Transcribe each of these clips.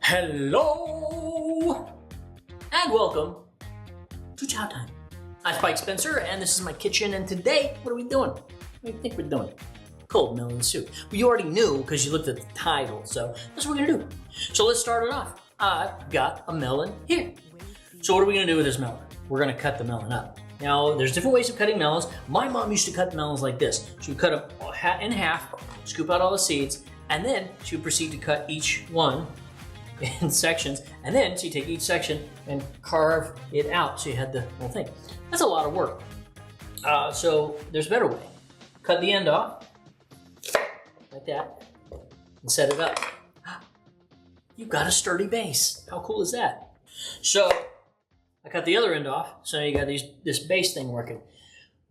Hello and welcome to Chow Time. I'm Spike Spencer and this is my kitchen, and today, what are we doing? What do you think we're doing? Cold melon soup. Well, you already knew because you looked at the title, so that's what we're gonna do. So let's start it off. I've got a melon here. So what are we gonna do with this melon? We're gonna cut the melon up. Now, there's different ways of cutting melons. My mom used to cut melons like this. She would cut them in half, scoop out all the seeds, and then she would proceed to cut each one in sections, and then she'd take each section and carve it out so you had the whole thing. That's a lot of work. So there's a better way. Cut the end off, like that, and set it up. You've got a sturdy base. How cool is that? So I cut the other end off, so you got this base thing working.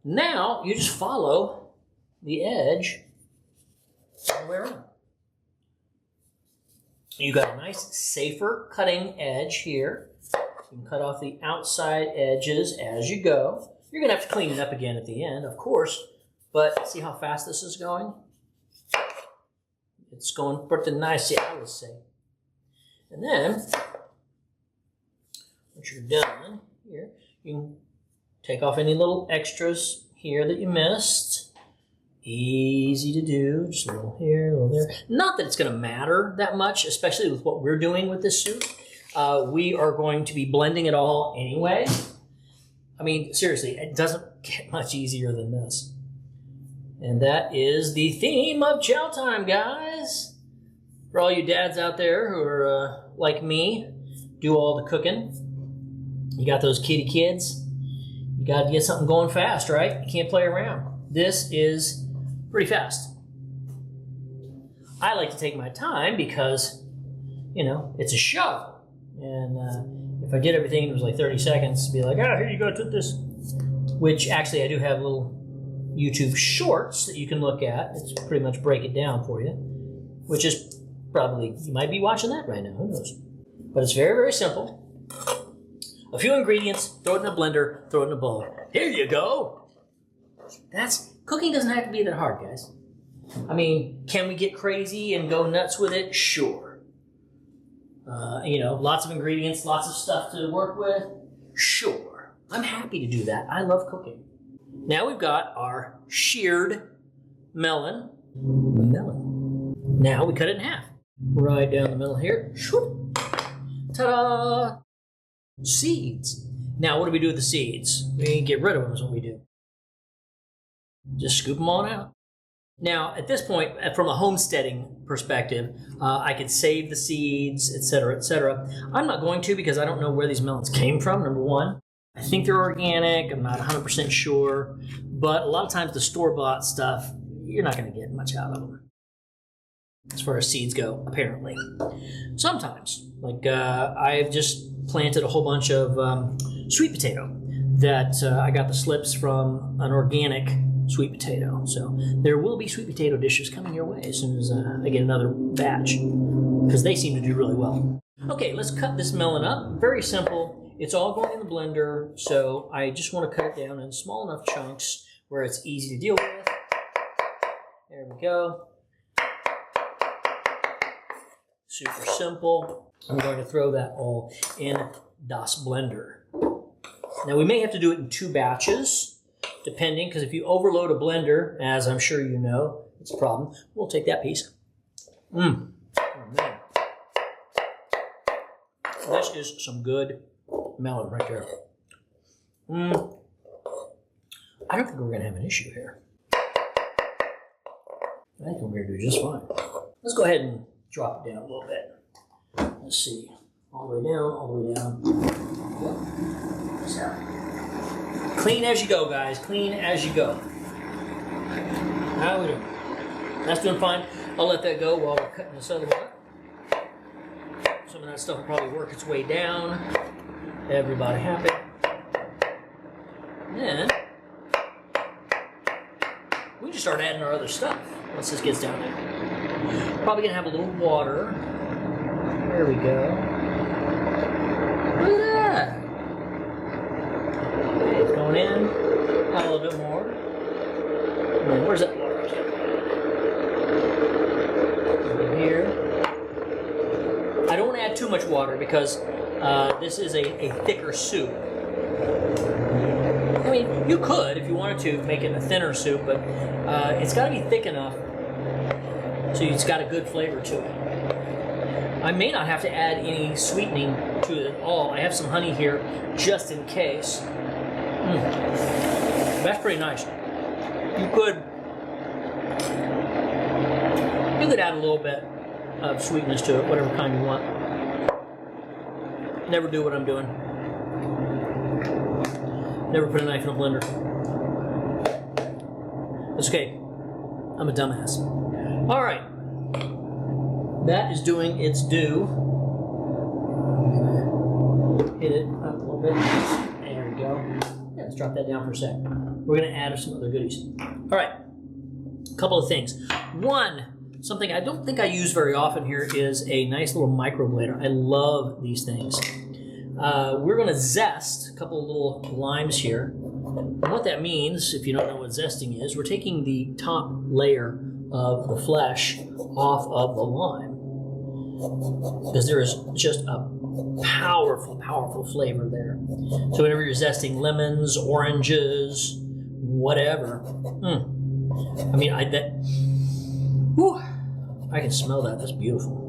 Now you just follow the edge all the way around. You got a nice, safer cutting edge here. You can cut off the outside edges as you go. You're gonna have to clean it up again at the end, of course, but see how fast this is going? It's going pretty nicely, I would say. And then, once you're done here, you can take off any little extras here that you missed. Easy to do, just a little here, a little there. Not that it's gonna matter that much, especially with what we're doing with this soup. We are going to be blending it all anyway. I mean, seriously, it doesn't get much easier than this. And that is the theme of Chow Time, guys. For all you dads out there who are like me, do all the cooking. You got those kitty kids. You got to get something going fast, right? You can't play around. This is pretty fast. I like to take my time because, you know, it's a show. And if I did everything, it was like 30 seconds, be like, oh, here you go, took this. Which actually I do have little YouTube shorts that you can look at. It's pretty much break it down for you, which is probably, you might be watching that right now, who knows. But it's very, very simple. A few ingredients, throw it in a blender, throw it in a bowl. Here you go. Cooking doesn't have to be that hard, guys. I mean, can we get crazy and go nuts with it? Sure. You know, lots of ingredients, lots of stuff to work with? Sure. I'm happy to do that. I love cooking. Now we've got our sheared melon. Now we cut it in half. Right down the middle here. Ta-da! Seeds. Now what do we do with the seeds? We get rid of them is what we do. Just scoop them on out. Now, at this point, from a homesteading perspective, I could save the seeds, etc., etc. I'm not going to because I don't know where these melons came from, number one. I think they're organic. I'm not 100% sure. But a lot of times the store-bought stuff, you're not going to get much out of them. As far as seeds go, apparently. Sometimes. Like, I've just planted a whole bunch of sweet potato that I got the slips from an organic sweet potato. So there will be sweet potato dishes coming your way as soon as I get another batch, because they seem to do really well. Okay, let's cut this melon up. Very simple. It's all going in the blender, so I just want to cut it down in small enough chunks where it's easy to deal with. There we go. Super simple. I'm going to throw that all in das Blender. Now we may have to do it in 2 batches, depending, because if you overload a blender, as I'm sure you know, it's a problem. We'll take that piece. Oh man. This is some good melon right there. I don't think we're going to have an issue here. I think we're going to do just fine. Let's go ahead and drop it down a little bit. Let's see. All the way down, all the way down. So, clean as you go, guys. Clean as you go. How are we doing? That's doing fine. I'll let that go while we're cutting this other one up. Some of that stuff will probably work its way down. Everybody happy. And then we just start adding our other stuff once this gets down there. Probably gonna have a little water. There we go. Look at that. Okay, it's going in. Add a little bit more. And then where's that water? Over here. I don't want to add too water because this is a thicker soup. I mean, you could, if you wanted to, make it a thinner soup, but it's got to be thick enough so it's got a good flavor to it. I may not have to add any sweetening to it at all. I have some honey here just in case. That's pretty nice. You could add a little bit of sweetness to it, whatever kind you want. Never do what I'm doing. Never put a knife in a blender. It's okay. I'm a dumbass. All right. That is doing its due. Hit it up a little bit. There we go. Yeah, let's drop that down for a sec. We're going to add some other goodies. All right. A couple of things. One, something I don't think I use very often here is a nice little microblader. I love these things. We're going to zest a couple of little limes here. And what that means, if you don't know what zesting is, we're taking the top layer of the flesh off of the lime. Because there is just a powerful, powerful flavor there. So whenever you're zesting lemons, oranges, whatever. I mean, I can smell that. That's beautiful.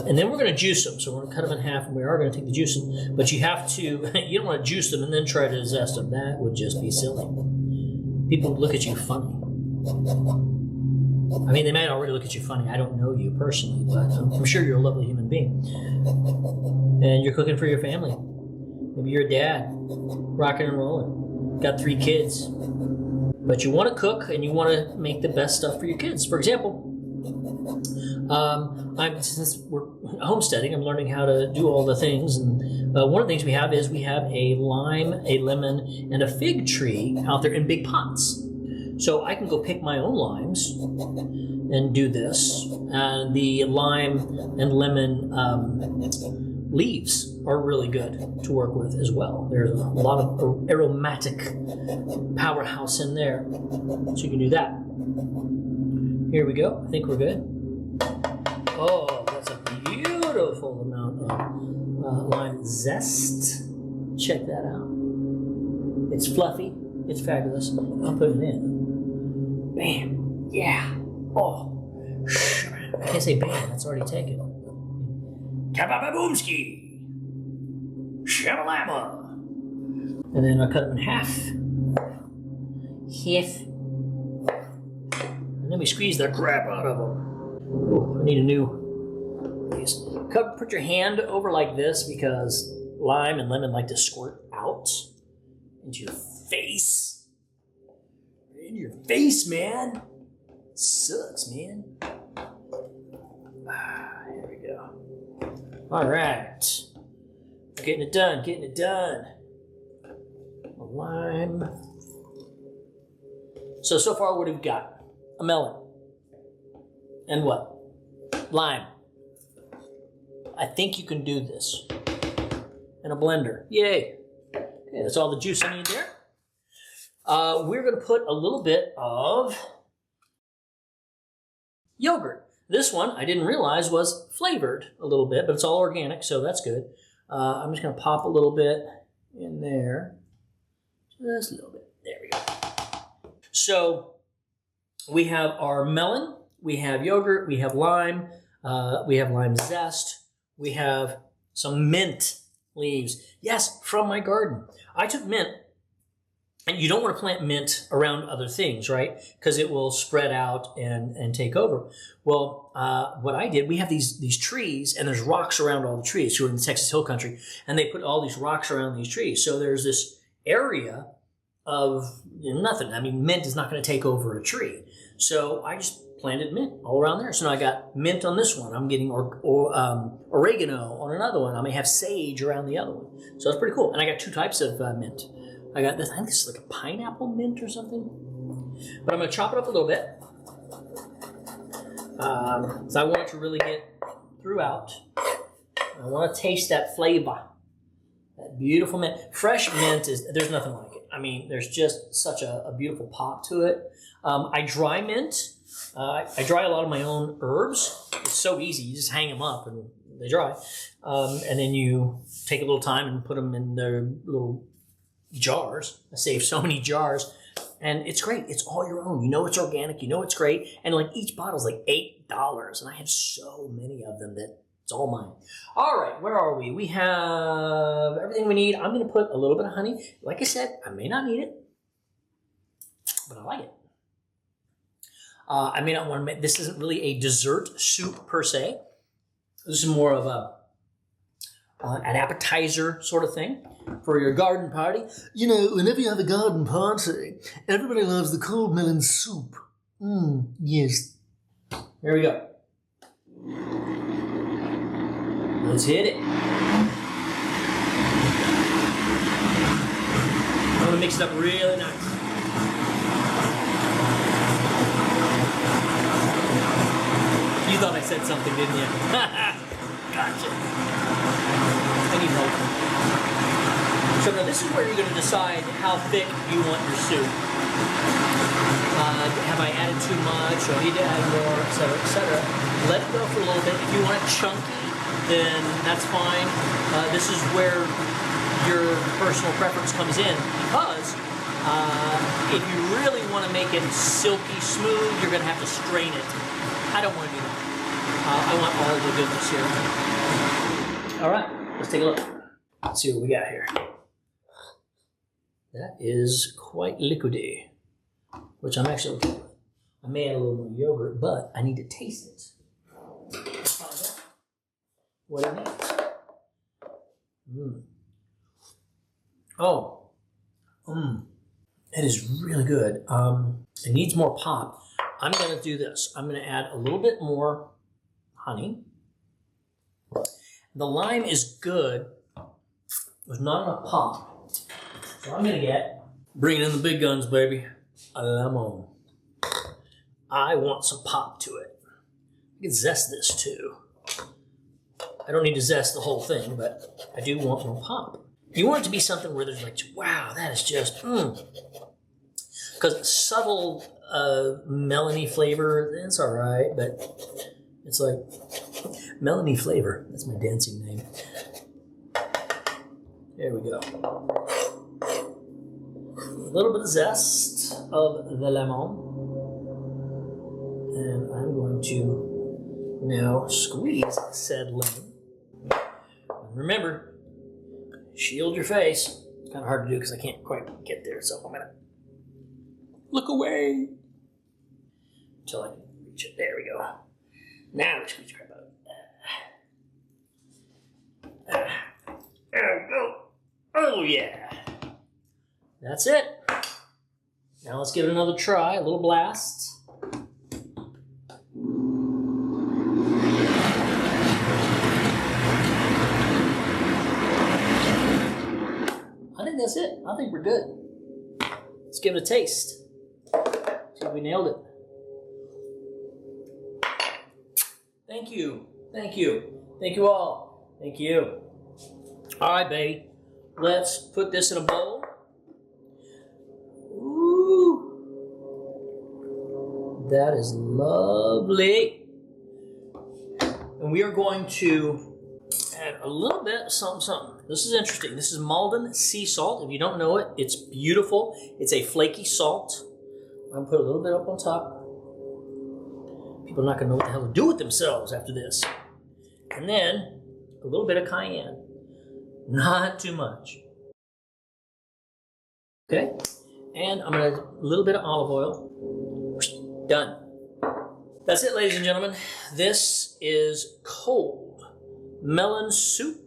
And then we're going to juice them. So we're going to cut them in half, and we are going to take the juice in. But you have to, you don't want to juice them and then try to zest them. That would just be silly. People would look at you funny. I mean, they might already look at you funny. I don't know you personally, but I'm sure you're a lovely human being. And you're cooking for your family. Maybe you're a dad, rocking and rolling. Got 3 kids. But you want to cook and you want to make the best stuff for your kids. For example, since we're homesteading, I'm learning how to do all the things. And one of the things we have is we have a lime, a lemon, and a fig tree out there in big pots. So I can go pick my own limes and do this. And the lime and lemon leaves are really good to work with as well. There's a lot of aromatic powerhouse in there. So you can do that. Here we go. I think we're good. Oh, that's a beautiful amount of lime zest. Check that out. It's fluffy. It's fabulous. I'll put it in. Bam. Yeah. Oh. I can't say bam. That's already taken. Kabababoomski. Shabalama. And then I'll cut them in half. And then we squeeze the crap out of them. Ooh, I need a new. Put your hand over like this because lime and lemon like to squirt out into your face. In your face, man. Sucks, man. Here we go. All right. Getting it done, getting it done. A lime. So far, what have we got? A melon. And what? Lime. I think you can do this. And a blender. Yay. Okay, that's all the juice I need there. We're going to put a little bit of yogurt. This one, I didn't realize, was flavored a little bit, but it's all organic, so that's good. I'm just going to pop a little bit in there. Just a little bit. There we go. So we have our melon, we have yogurt, we have lime zest, we have some mint leaves. Yes, from my garden. I took mint. And you don't want to plant mint around other things, right? Because it will spread out and take over. Well, what I did, we have these trees, and there's rocks around all the trees. So we're in the Texas Hill Country, and they put all these rocks around these trees. So there's this area of nothing. I mean, mint is not going to take over a tree. So I just planted mint all around there. So now I got mint on this one. I'm getting oregano on another one. I may have sage around the other one. So it's pretty cool. And I got 2 types of mint. I got this, I think this is like a pineapple mint or something. But I'm going to chop it up a little bit. So I want it to really get throughout. I want to taste that flavor. That beautiful mint. Fresh mint there's nothing like it. I mean, there's just such a beautiful pop to it. I dry mint. I dry a lot of my own herbs. It's so easy. You just hang them up and they dry. And then you take a little time and put them in their little jars. I save so many jars. And it's great. It's all your own. You know it's organic. You know it's great. And like each bottle is like $8. And I have so many of them that it's all mine. All right, where are we? We have everything we need. I'm going to put a little bit of honey. Like I said, I may not need it, but I like it. I may not want to make, this isn't really a dessert soup per se. This is more of an appetizer sort of thing for your garden party. You know, whenever you have a garden party, everybody loves the cold melon soup. Yes. Here we go. Let's hit it. I'm going to mix it up really nice. You thought I said something, didn't you? Gotcha. I need help. So now this is where you're going to decide how thick you want your soup. Have I added too much, or need to add more, etc., etc. Let it go for a little bit. If you want it chunky, then that's fine. This is where your personal preference comes in, because if you really want to make it silky smooth, you're going to have to strain it. I don't want to do that. I want all the goodness here. All right, let's take a look. Let's see what we got here. That is quite liquidy, which I'm actually okay with. I may add a little more yogurt, but I need to taste it. What it needs. Oh. It is really good. It needs more pop. I'm going to do this. I'm going to add a little bit more honey. The lime is good. There's not enough pop. So I'm going to bring in the big guns, baby. A lemon. I want some pop to it. I can zest this too. I don't need to zest the whole thing, but I do want more pop. You want it to be something where there's like, wow, that is just, Because subtle melony flavor, it's all right, but it's like melony flavor. That's my dancing name. There we go. A little bit of zest of the lemon. And I'm going to now squeeze said lemon. And remember, shield your face. It's kind of hard to do because I can't quite get there, so I'm going to look away until I can reach it. There we go. Now let's squeeze the crap out. There we go. Oh yeah. That's it. Now let's give it another try, a little blast. I think that's it. I think we're good. Let's give it a taste. See if we nailed it. Thank you. Thank you. Thank you all. Thank you. All right, baby. Let's put this in a bowl. Ooh. That is lovely. And we are going to add a little bit of something. This is interesting. This is Malden sea salt. If you don't know it, it's beautiful. It's a flaky salt. I'm going to put a little bit up on top. People are not going to know what the hell to do with themselves after this. And then a little bit of cayenne. Not too much. Okay? And I'm going to add a little bit of olive oil. Done. That's it, ladies and gentlemen. This is cold melon soup.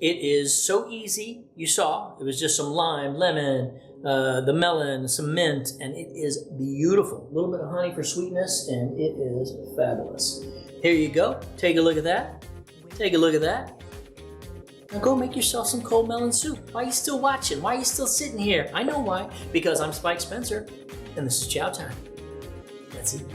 It is so easy. You saw, it was just some lime, lemon, the melon, some mint, and it is beautiful. A little bit of honey for sweetness, and it is fabulous. Here you go. Take a look at that. Take a look at that. Now go make yourself some cold melon soup. Why are you still watching? Why are you still sitting here? I know why. Because I'm Spike Spencer, and this is Chow Time. That's it.